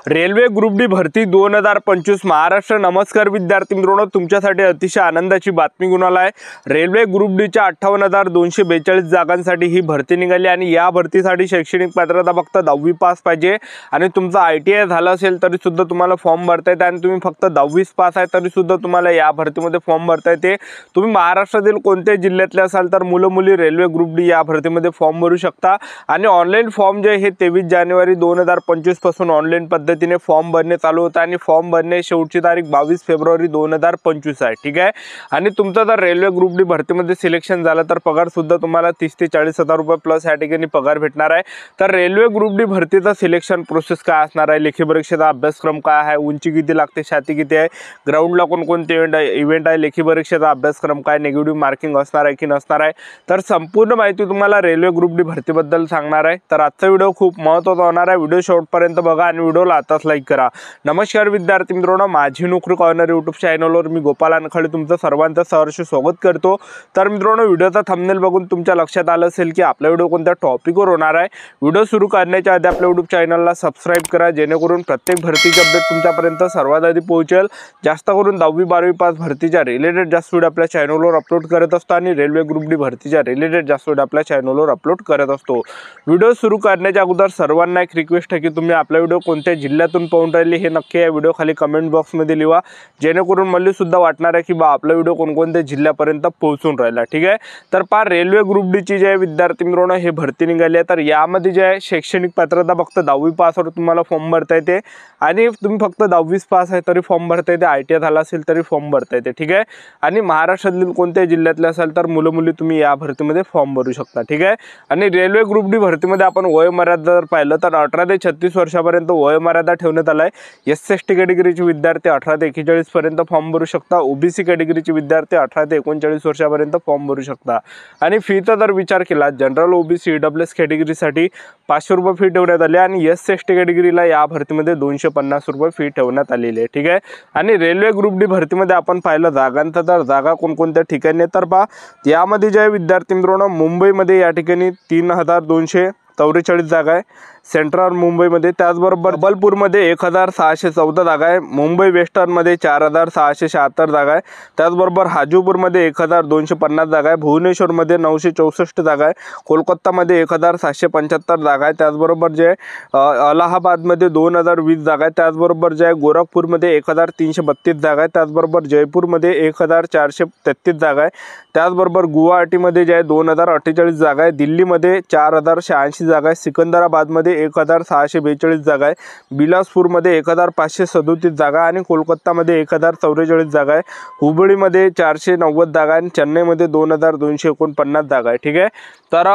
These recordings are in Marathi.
रेल्वे ग्रुप डी भरती 2025 महाराष्ट्र। नमस्कार विद्यार्थी मित्रांनो, तुमच्यासाठी अतिशय आनंदाची बातमी घेऊन आला आहे। रेल्वे ग्रुप डी च्या 58,242 जागांसाठी ही भरती निघाली आणि या भरतीसाठी शैक्षणिक पात्रता फक्त 10वी पास पाहिजे आणि तुमचा ITI झाला असेल तरी सुद्धा तुम्हाला फॉर्म भरता येते आणि तुम्ही फक्त 10वी पास आहे तरी सुद्धा तुम्हाला या भरतीमध्ये फॉर्म भरता येते। तुम्ही महाराष्ट्रातील कोणत्याही जिल्ह्यातले असाल तर मुलं मुली रेल्वे ग्रुप डी या भरतीमध्ये फॉर्म भरू शकता आणि ऑनलाईन फॉर्म जे हे 23 जानेवारी 2025 पासून ऑनलाईन पद्धतीने फॉर्म भरणे चालू होता आणि फॉर्म भरणे शेवटची तारीख 22 फेब्रुवारी 2025 आहे। ठीक आहे, आणि तुमचा जर रेल्वे ग्रुप डी भरतीमध्ये सिलेक्शन झालं तर पगार सुद्धा तुम्हाला 30 ते 40 हजार रुपये प्लस या ठिकाणी पगार भेटणार आहे। तर रेल्वे ग्रुप डी भरतीचा सिलेक्शन प्रोसेस काय असणार आहे, लेखी परीक्षेचा अभ्यासक्रम काय आहे, उंची किती लागते, छाती किती आहे, ग्राउंडला कोणकोणते इव्हेंट आहे, लेखी परीक्षेचा अभ्यासक्रम काय, नेगेटिव्ह मार्किंग असणार आहे की नसणार आहे, तर संपूर्ण माहिती तुम्हाला रेल्वे ग्रुप डी भरतीबद्दल सांगणार आहे। तर आजचा व्हिडिओ खूप महत्त्वाचा होणार आहे, व्हिडिओ शेवटपर्यंत बघा आणि व्हिडिओला आताच लाईक करा। नमस्कार विद्यार्थी मित्रांनो, माझी नोकरी कॉर्नर यूट्यूब चॅनलवर मी गोपाल अनखळे तुमचं सर्वांचं सहर्ष स्वागत करतो। तर मित्रांनो, व्हिडिओचा थंबनेल बघून तुमच्या लक्षात आलं असेल की आपला व्हिडिओ कोणत्या टॉपिकवर होणार आहे। व्हिडिओ सुरू करण्याच्या आधी आपल्या यूट्यूब चॅनलला सबस्क्राइब करा, जेणेकरून प्रत्येक भरतीचे अपडेट तुमच्यापर्यंत सर्वात आधी पोहोचेल। जास्त करून 10वी 12वी पास भरतीच्या रिलेटेड जास्त व्हिडिओ आपल्या चॅनलवर अपलोड करत असतो आणि रेल्वे ग्रुप डी भरतीच्या रिलेटेड जास्त व्हिडिओ आपल्या चॅनलवर अपलोड करत असतो। व्हिडिओ सुरू करण्याच्या अगोदर सर्वांना एक रिक्वेस्ट आहे की तुम्ही आपला व्हिडिओ कोणत्या जिल्ह्यातून पाहून राहिले हे नक्की या व्हिडिओ खाली कमेंट बॉक्समध्ये लिहा, जेणेकरून मला सुद्धा वाटणार आहे की बा आपला व्हिडिओ कोणकोणत्या जिल्ह्यापर्यंत पोहोचून राहिला। ठीक आहे, तर रेल्वे ग्रुप डी ची जे विद्यार्थी मित्रांनो हे भरती निघाली आहे, तर यामध्ये जे आहे शैक्षणिक पात्रता फक्त 10वी पासवर तुम्हाला फॉर्म भरता येते आणि तुम्ही फक्त 10वी पास आहे तरी फॉर्म भरता येते, ITI झाला असेल तरी फॉर्म भरता येते। ठीक आहे, आणि महाराष्ट्रातील कोणत्याही जिल्ह्यातले असाल तर मुलं मुली तुम्ही या भरतीमध्ये फॉर्म भरू शकता। ठीक आहे, आणि रेल्वे ग्रुप डी भरतीमध्ये आपण वयोमर्यादा जर पाहिलं तर 18 ते 36 वर्षापर्यंत वयोमर्यादा ठेवण्यात आला आहे। SC/ST कॅटेगरीचे विद्यार्थी 18 ते 41 पर्यंत फॉर्म भरू शकता, OBC कॅटेगरीचे विद्यार्थी 18 ते 39 वर्षापर्यंत फॉर्म भरू शकता। आणि फीचा जर विचार केला जनरल OBC EWS कॅटेगरीसाठी 500 रुपये फी ठेवण्यात आली आणि SC/ST कॅटेगरीला या भरतीमध्ये 250 रुपये फी ठेवण्यात आलेली आहे। ठीक आहे, आणि रेल्वे ग्रुप डी भरतीमध्ये आपण पाहिलं जागांचा तर जागा कोणकोणत्या ठिकाणी तर पहा, यामध्ये जे विद्यार्थी मित्रांनो मुंबईमध्ये या ठिकाणी 3,244 जागा आहे, सेंट्रल मुंबईमध्ये, त्याचबरोबर जबलपूरमध्ये 1,614 जागा आहे, मुंबई वेस्टर्नमध्ये 4,676 जागा आहे, त्याचबरोबर हाजीपूरमध्ये 1,250 जागा आहे, भुवनेश्वरमध्ये 964 जागा आहे, कोलकातामध्ये 1,775 जागा आहे, त्याचबरोबर जे अलाहाबादमध्ये 2,020 जागा आहे, त्याचबरोबर जे गोरखपूरमध्ये 1,332 जागा आहे, त्याचबरोबर जयपूरमध्ये 1,433 जागा आहे, त्याचबरोबर गुवाहाटीमध्ये जे 2,048 जागा आहे, दिल्लीमध्ये 4,086 जागा आहे, सिकंदराबादमध्ये 1,642 जागा आहे, बिलासपूरमध्ये 1,537 जागा आणि कोलकातामध्ये 1,044 जागा आहे, हुबळीमध्ये 490 जागा आणि चेन्नईमध्ये 2,249 जागा आहे। ठीक आहे, तर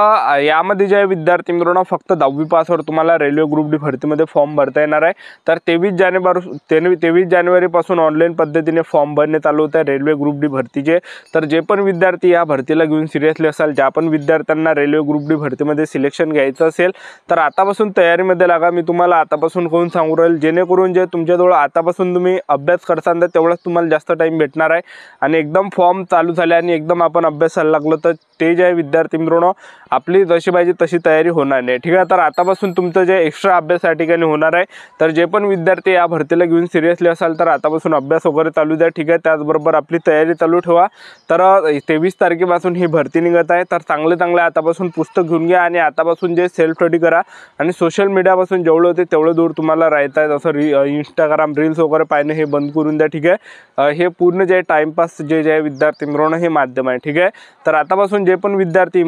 यामध्ये जे विद्यार्थी मित्रांनो फक्त 10वी पासवर तुम्हाला रेल्वे ग्रुप डी भरतीमध्ये फॉर्म भरता येणार आहे। तर 23 जानेवारी पासून ऑनलाईन पद्धतीने फॉर्म भरणे चालू होत आहे रेल्वे ग्रुप डी भरतीचे। तर जे पण विद्यार्थी या भरतीला घेऊन सिरियसली असाल, ज्या पण विद्यार्थ्यांना रेल्वे ग्रुप डी भरतीमध्ये सिलेक्शन घ्यायचं असेल तर आतापासून तयारीमध्ये लागा। मी तुम्हाला आतापासून कोण सांगू राहील, जेणेकरून जे तुमच्याजवळ आतापासून तुम्ही अभ्यास करताना तर तेवढंच तुम्हाला जास्त टाइम भेटणार आहे आणि एकदम फॉर्म चालू झाले आणि एकदम आपण अभ्यासाला लागलो तर ते जे विद्यार्थी मित्रांनो आपली जशी पाहिजे तशी तयारी होणार नाही। ठीक आहे, तर आतापासून तुमचं जे एक्स्ट्रा अभ्यास या ठिकाणी होणार आहे। तर जे पण विद्यार्थी या भरतीला घेऊन सिरियसली असाल तर आतापासून अभ्यास वगैरे चालू द्या। ठीक आहे, त्याचबरोबर आपली तयारी चालू ठेवा। तर 23 तारखेपासून ही भरती निघत आहे, तर चांगले आतापासून पुस्तक घेऊन घ्या आणि आतापासून जे सेल्फ स्टडी करा आणि सोशल मीडियापासून जेवढं होते तेवढं दूर तुम्हाला राहता आहे। जसं इंस्टाग्राम रील्स वगैरे पाहणे हे बंद करून द्या। ठीक आहे, हे पूर्ण जे टाइमपास जे विद्यार्थी मिळवणं हे माध्यम आहे। ठीक आहे, तर आतापासून जे पण विद्यार्थी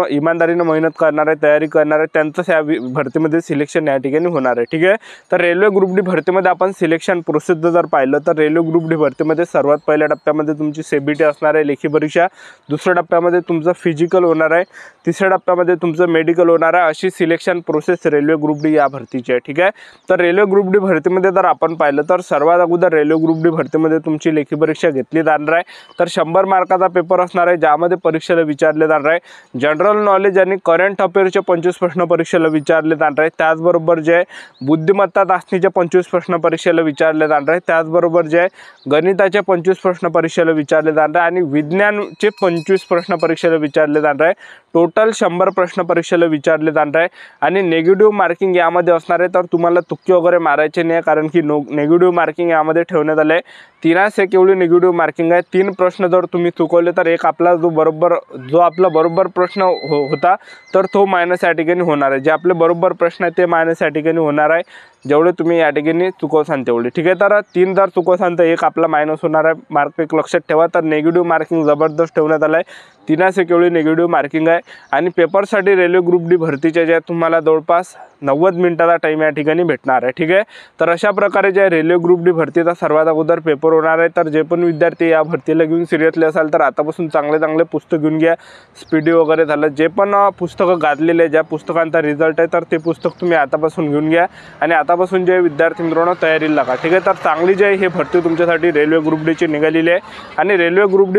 इमानदारीनं मेहनत करणार आहे, तयारी करणार आहे, त्यांचंच या भरतीमध्ये सिलेक्शन या ठिकाणी होणार आहे। ठीक आहे, तर रेल्वे ग्रुप डी भरतीमध्ये आपण सिलेक्शन प्रोसेस जर पाहिलं तर रेल्वे ग्रुप डी भरतीमध्ये सर्वात पहिल्या टप्प्यामध्ये तुमची CBT असणार आहे, लेखी परीक्षा, दुसऱ्या टप्प्यामध्ये तुमचं फिजिकल होणार आहे, तिसऱ्या टप्प्यामध्ये तुमचं मेडिकल होणार आहे, अशी selection process railway group D या भरतीची आहे। ठीक आहे, तर रेल्वे ग्रुप डी भरतीमध्ये जर आपण पाहिलं तर सर्वात अगोदर रेल्वे ग्रुप डी भरतीमध्ये तुमची लेखी परीक्षा घेतली जाणार आहे। तर 100 मार्काचा पेपर असणार आहे, ज्यामध्ये परीक्षेला विचारले जाणार आहे जनरल नॉलेज आणि करंट अफेअरचे 25 प्रश्न परीक्षेला विचारले जाणार आहे, त्याचबरोबर जे बुद्धिमत्ता चाचणीचे 25 प्रश्न परीक्षेला विचारले जाणार आहे, त्याचबरोबर जे गणिताचे 25 प्रश्न परीक्षेला विचारले जाणार आहे आणि विज्ञानचे 25 प्रश्न परीक्षेला विचारले जाणार आहे। टोटल 100 प्रश्न परीक्षेला विचारले जाणार आहे आणि नेगेटिव्ह निगेटिव्ह मार्किंग यामध्ये असणार आहे, तर तुम्हाला तुक्के वगैरे मारायचे नाही, कारण की निगेटिव्ह मार्किंग यामध्ये ठेवण्यात आले आहे. 3 एवढी निगेटिव्ह मार्किंग आहे. 3 प्रश्न जर तुम्ही चुकवले तर एक आपला जो आपला बरोबर प्रश्न होता तर तो मायनस या ठिकाणी होणार आहे. जे आपले बरोबर प्रश्न आहे ते मायनस या ठिकाणी होणार आहे, जेवढे तुम्ही या ठिकाणी चुकवसान तेवढे. ठीक आहे, तर 3 जर चुकवसान तर एक आपला मायनस होणार आहे मार्क. एक लक्षात ठेवा. तर निगेटिव्ह मार्किंग जबरदस्त ठेवण्यात आलं आहे. 3 एवढी निगेटिव्ह मार्किंग आहे. आणि पेपरसाठी रेल्वे ग्रुप डी भरतीच्या ज्या तुम्हाला जवळपास 90 मिनिटाचा टाईम या ठिकाणी भेटणार आहे. ठीक आहे, तर अशा प्रकारे जे रेल्वे ग्रुप डी भरतीचा सर्वात अगोदर पेपर होणार आहे. तर जे पण विद्यार्थी या भरतीला घेऊन सिरियसली असाल तर आतापासून चांगले पुस्तक घेऊन घ्या. स्पीडी वगैरे झालं, जे पण पुस्तकं गाजलेले ज्या पुस्तकांचा रिझल्ट आहे तर ते पुस्तक तुम्ही आतापासून घेऊन घ्या आणि आतापासून जे विद्यार्थी मित्रांनो तयारीला लागा. ठीक आहे, तर चांगली जे हे भरती तुमच्यासाठी रेल्वे ग्रुप डीची निघालेली आहे. आणि रेल्वे ग्रुप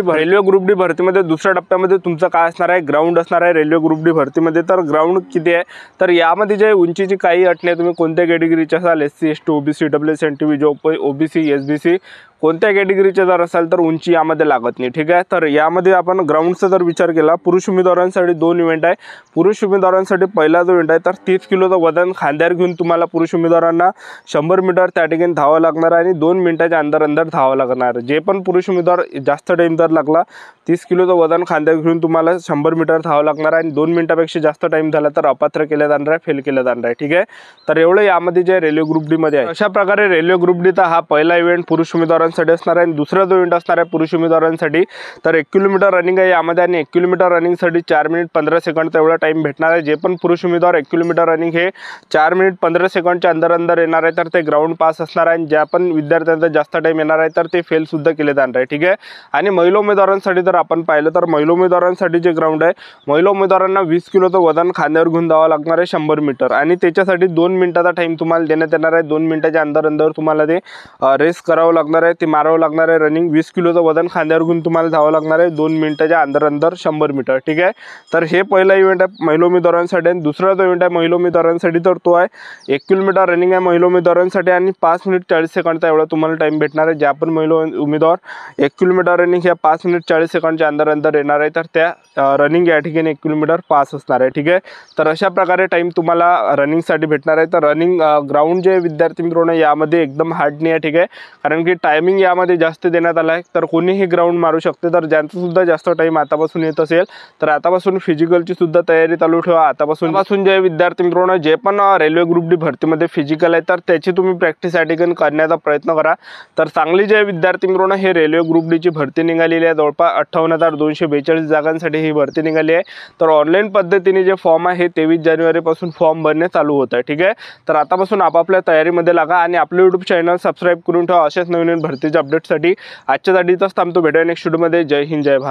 डी भरतीमध्ये दुसऱ्या टप्प्यामध्ये तुमचं काय असणार आहे, ग्राउंड असणार आहे रेल्वे ग्रुप डी भरतीमध्ये. तर ग्राउंड किती आहे, तर यामध्ये जे उंचीची काही अट नाही, तुम्ही कोणत्या कॅटेगरीचे असाल, SC ST OBC WS NTV job OBC SBC कोणत्या कॅटेगरीचे जर असाल तर उंची यामध्ये लागत नाही. ठीक आहे, तर यामध्ये आपण ग्राउंडचा जर विचार केला, पुरुष उमेदवारांसाठी 2 इव्हेंट आहे. पुरुष उमेदवारांसाठी पहिला जो इव्हेंट आहे तर 30 किलोचं वजन खांद्यावर घेऊन तुम्हाला पुरुष उमेदवारांना 100 मीटर त्या ठिकाणी धावावं लागणार आहे आणि 2 मिनिटाच्या अंदर धावावं लागणार. जे पण पुरुष उमेदवार जास्त टाईम जर लागला, 30 किलोचं वजन खांद्यावर घेऊन तुम्हाला 100 मीटर धावावं लागणार आहे आणि 2 मिनिटापेक्षा जास्त टाईम झाला तर अपात्र केलं जाणार आहे, फेल केलं जाणार आहे. ठीक आहे, तर एवढं यामध्ये जे रेल्वे ग्रुप डी मध्ये आहे. अशा प्रकारे रेल्वे ग्रुप डीचा हा पहिला इव्हेंट पुरुष उमेदवारांसाठी असणार आहे. दुसरा जो इव्हेंट असणार आहे पुरुष उमेदवारांसाठी तर 1 किलोमीटर रनिंग आहे यामध्ये आणि 1 किलोमीटर रनिंगसाठी 4 मिनिट 15 सेकंडचा एवढा टाईम भेटणार आहे. जे पण पुरुष उमेदवार 1 किलोमीटर रनिंग हे 4 मिनिट 15 सेकंडच्या अंदर येणार आहे तर ते ग्राउंड पास असणार आहे. आणि ज्या पण विद्यार्थ्यांचा जास्त टाईम येणार आहे तर ते फेल सुद्धा केले जाणार आहे. ठीक आहे, आणि महिला उमेदवारांसाठी जर आपण पाहिलं तर महिला उमेदवारांसाठी जे ग्राउंड आहे, महिला उमेदवारांना 20 किलोचं वजन खांद्यावर घेऊन जावं लागणार आहे 100 मीटर आणि त्याच्यासाठी 2 मिनिटाचा टाईम तुम्हाला देण्यात येणार आहे. 2 मिनिटाच्या अंदर तुम्हाला ते रेस करावं लागणार आहे, ते मारावं लागणार आहे. रनिंग 20 किलोचं वजन खांद्यावर घेऊन तुम्हाला धावावं लागणार आहे 2 मिनिटाच्या अंदर 100 मीटर. ठीक आहे, तर हे पहिला इव्हेंट आहे महिला उमेदवारांसाठी. आणि दुसरा जो इव्हेंट आहे महिला उमेदवारांसाठी तर तो आहे 1 किलोमीटर रनिंग आहे महिला उमेदवारांसाठी आणि 5 मिनिट 40 सेकंडचा एवढा तुम्हाला टाईम भेटणार आहे. ज्या पण महिला उमेदवार 1 किलोमीटर रनिंग ह्या 5 मिनिट 40 सेकंडच्या अंदर येणार आहे तर त्या रनिंग या ठिकाणी 1 किलोमीटर पास असणार आहे. ठीक आहे, तर अशा प्रकारे टाईम तुम्हाला रनिंगसाठी भेटणार आहे. तर रनिंग ग्राउंड जे विद्यार्थी मित्रांनो यामध्ये एकदम हार्ड नाही आहे. ठीक आहे, कारण की टायमिंग यामध्ये जास्त देण्यात आला आहे, तर कोणीही ग्राउंड मारू शकते. तर ज्यांचा सुद्धा जास्त टाईम आतापासून येत असेल तर आतापासून फिजिकलची सुद्धा तयारी चालू ठेवा. आतापासून जे विद्यार्थी मित्रांनो जे पण रेल्वे ग्रुप डी भरतीमध्ये फिजिकल आहे तर त्याची तुम्ही प्रॅक्टिस या ठिकाणी करण्याचा प्रयत्न करा. तर चांगली जे विद्यार्थी मित्रांनो हे रेल्वे ग्रुप डीची भरती निघालेली आहे. जवळपास 58,242 जागांसाठी ही भरती निघाली आहे. तर ऑनलाईन पद्धतीने जे फॉर्म आहे 23 जानेवारीपासून फॉर्म भरणे चालू होत आहे. ठीक आहे, तर आतापासून आपापल्या तयारीमध्ये लागा आणि आपलं YouTube चॅनल सबस्क्राईब करून ठेवा अशाच नवीन भरतीच्या अपडेटसाठी. आजच्यासाठी इथंच थांबतो. भेटूया नेक्स्ट व्हिडिओमध्ये. जय हिंद, जय भारत.